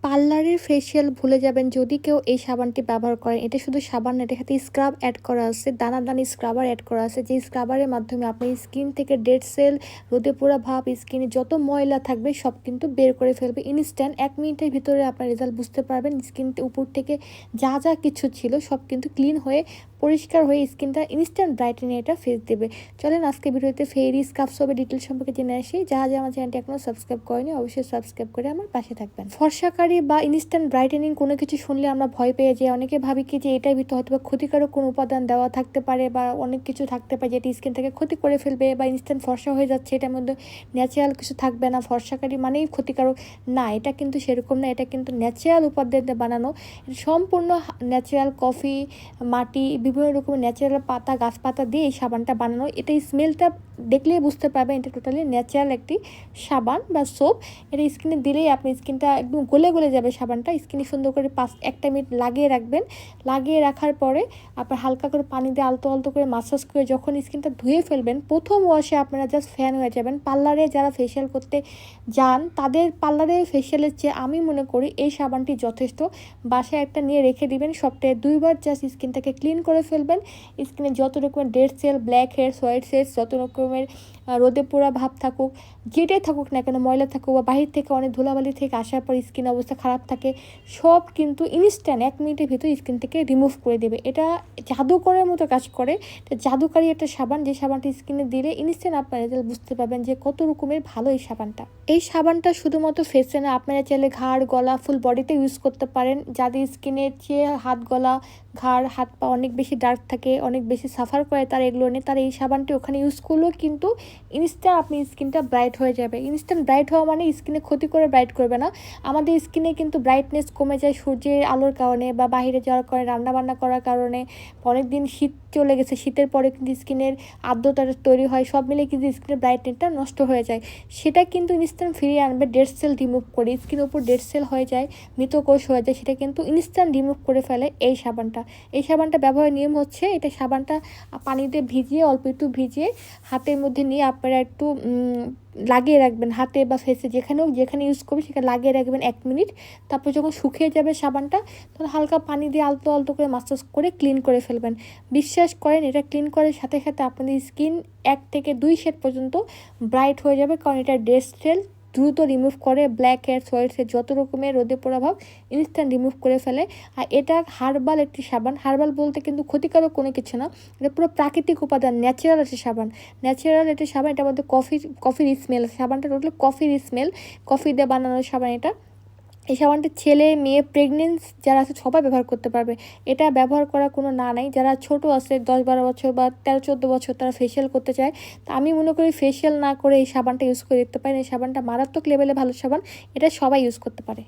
পার্লারের ফেসিয়াল ভুলে যাবেন যদি কেউ এই সাবানটি ব্যবহার করেন। এটা শুধু সাবান না, এটার সাথে স্ক্রাব অ্যাড করা আছে, দানাদানি স্ক্রাবার অ্যাড করা আছে, যে স্ক্রাবারের মাধ্যমে আপনি স্কিন থেকে ডেড সেল, রোদে পোড়া ভাব, স্কিনে যত ময়লা থাকবে সব কিন্তু বের করে ফেলবে ইনস্ট্যান্ট। 1 মিনিটের ভিতরে আপনার রেজাল্ট বুঝতে পারবেন। স্কিন উপর থেকে যা যা কিছু ছিল সব কিন্তু ক্লিন হয়ে পরিষ্কার হয়ে স্কিনটা ইনস্ট্যান্ট ব্রাইটেনিং এটা ফেস দেবে। চলেন আজকে ভিডিওতে ফেয়ারি স্কাব সোপের ডিটেল সম্পর্কে জেনে আসি। যারা আমার চ্যানেলটি এখনও সাবস্ক্রাইব করেনি অবশ্যই সাবস্ক্রাইব করে আমার পাশে থাকবেন। ফর্সাকারী বা ইনস্ট্যান্ট ব্রাইটেনিং কোনো কিছু শুনলে আমরা ভয় পেয়ে যাই। অনেকে ভাবি কি যে এটার ভিতরে হয়তো ক্ষতিকারক কোনো উপাদান দেওয়া থাকতে পারে বা অনেক কিছু থাকতে পারে যেটি স্কিনটাকে ক্ষতি করে ফেলবে বা ইনস্ট্যান্ট ফর্সা হয়ে যাচ্ছে, এটার মধ্যে ন্যাচারাল কিছু থাকবে না, ফর্সাকারী মানেই ক্ষতিকারক না। এটা কিন্তু সেরকম না, এটা কিন্তু ন্যাচারাল উপাদান দিয়ে বানানো, সম্পূর্ণ ন্যাচারাল কফি, মাটি, বিভিন্ন রকমের ন্যাচারাল পাতা, গাছপাতা দিয়ে এই সাবানটা বানানো। এটা স্মেলটা দেখলেই বুঝতে পারবেন এটা টোটালি ন্যাচারাল একটি সাবান বা সোপ। এটা স্কিনে দিলেই আপনি স্কিনটা একদম গলে গলে যাবে। সাবানটা স্কিনে সুন্দর করে 1 মিনিট লাগিয়ে রাখবেন। লাগিয়ে রাখার পরে আপনার হালকা করে পানি দিয়ে আলতো আলতো করে মাসাজ করে যখন স্কিনটা ধুয়ে ফেলবেন, প্রথম ওয়াশে আপনারা জাস্ট ফ্যান হয়ে যাবেন। পার্লারে যারা ফেসিয়াল করতে যান তাদের পার্লারে ফেসিয়ালের চেয়ে আমি মনে করি এই সাবানটি যথেষ্ট। বাসায় একটা নিয়ে রেখে দিবেন, সপ্তাহে 2বার জাস্ট স্কিনটাকে ক্লিন করে ফেলবেন। স্কিনে যত রকমের dead cell, blackheads, whiteheads, যত রকমের রোদে পোড়া ভাব থাকুক, যেটাই থাকুক না কেন, ময়লা থাকুক বা বাহির থেকে অনেক ধুলাবালি থেকে আসার পর স্কিন অবস্থা খারাপ থাকে, সব কিন্তু ইনস্ট্যান্ট 1 মিনিটের ভিতরে স্কিন থেকে রিমুভ করে দেবে। এটা জাদুকরের মতো কাজ করে। এটা জাদুকারী একটা সাবান, যে সাবানটা স্কিনে দিলে ইনস্ট্যান্ট আপনার রেজাল্ট বুঝতে পারবেন যে কত রকমের ভালো এই সাবানটা। এই সাবানটা শুধুমাত্র ফেসে না, আপনারা চাইলে ঘাড়, গলা, ফুল বডিতে ইউজ করতে পারেন। যাদের স্কিনের চেয়ে হাত, গলা, ঘাড়, হাত পা অনেক বেশি ডার্ক থাকে, অনেক বেশি সাফার করে তারা এগুলো নিয়ে, তারা এই সাবানটি ওখানে ইউজ করলেও কিন্তু ইনস্ট্যান্ট আপনি স্কিনটা ব্রাইট হয়ে যাবে। ইনস্ট্যান্ট ব্রাইট হওয়া মানে স্কিনে ক্ষতি করে ব্রাইট করবে না। আমাদের স্কিনে কিন্তু ব্রাইটনেস কমে যায় সূর্যের আলোর কারণে বা বাইরে যাওয়ার কারণে, রান্নাবান্না করার কারণে, অনেক দিন শীত চলে গেছে, শীতের পরে কিন্তু স্কিনের আর্দ্রতা তৈরি হয়, সব মিলে কিন্তু স্কিনের ব্রাইটনেসটা নষ্ট হয়ে যায়। সেটা কিন্তু ইনস্ট্যান্ট ফিরিয়ে আনবে ডেড সেল রিমুভ করে। স্কিনের উপর ডেড সেল হয়ে যায়, মৃত কোষ হয়ে যায়, সেটা কিন্তু ইনস্ট্যান্ট রিমুভ করে ফেলে এই সাবানটা। এই সাবানটা ব্যবহারের নিয়ম হচ্ছে, এটা সাবানটা পানিতে ভিজিয়ে, অল্প একটু ভিজিয়ে হাতের মধ্যে নিয়ে আপনারা একটু লাগিয়ে রাখবেন। হাতে বা ফেসে যেখানে ইউজ করবে সেখানে লাগিয়ে রাখবেন 1 মিনিট। তারপর যখন শুকিয়ে যাবে সাবানটা, তখন হালকা পানি দিয়ে আলতো আলতো করে মাসাজ করে ক্লিন করে ফেলবেন। বিশ্বাস করেন এটা ক্লিন করার সাথে সাথে আপনাদের স্কিন 1 থেকে 2 শেড পর্যন্ত ব্রাইট হয়ে যাবে, কারণ এটা ডেড সেল দ্রুত রিমুভ করে, ব্ল্যাক হেডস, হোয়াইট হেডস, যত রকমের রোদে পোড়া ভাব ইনস্ট্যান্ট রিমুভ করে ফেলে। আর এটা হার্বাল একটি সাবান। হার্বাল বলতে কিন্তু ক্ষতিকারক কোনো কিছু না, এটা পুরো প্রাকৃতিক উপাদান, ন্যাচারাল একটি সাবান। ন্যাচারাল একটি সাবান, এটার মধ্যে কফির স্মেল, সাবানটা টোটালি কফির স্মেল, কফি দিয়ে বানানো সাবান এটা। এই সাবানটা ছেলে, মেয়ে, প্রেগনেন্ট যারা আছে সবাই ব্যবহার করতে পারবে। এটা ব্যবহার করার কোনো না নাই। যারা ছোট আছে 10-12 বছর বা 13-14 বছর, তারা ফেসিয়াল করতে চায়, তা আমি মনে করি ফেসিয়াল না করে এই সাবানটা ইউজ করে দেখতে পারেন। এই সাবানটা মারাত্মক লেভেলে ভালো সাবান, এটা সবাই ইউজ করতে পারে।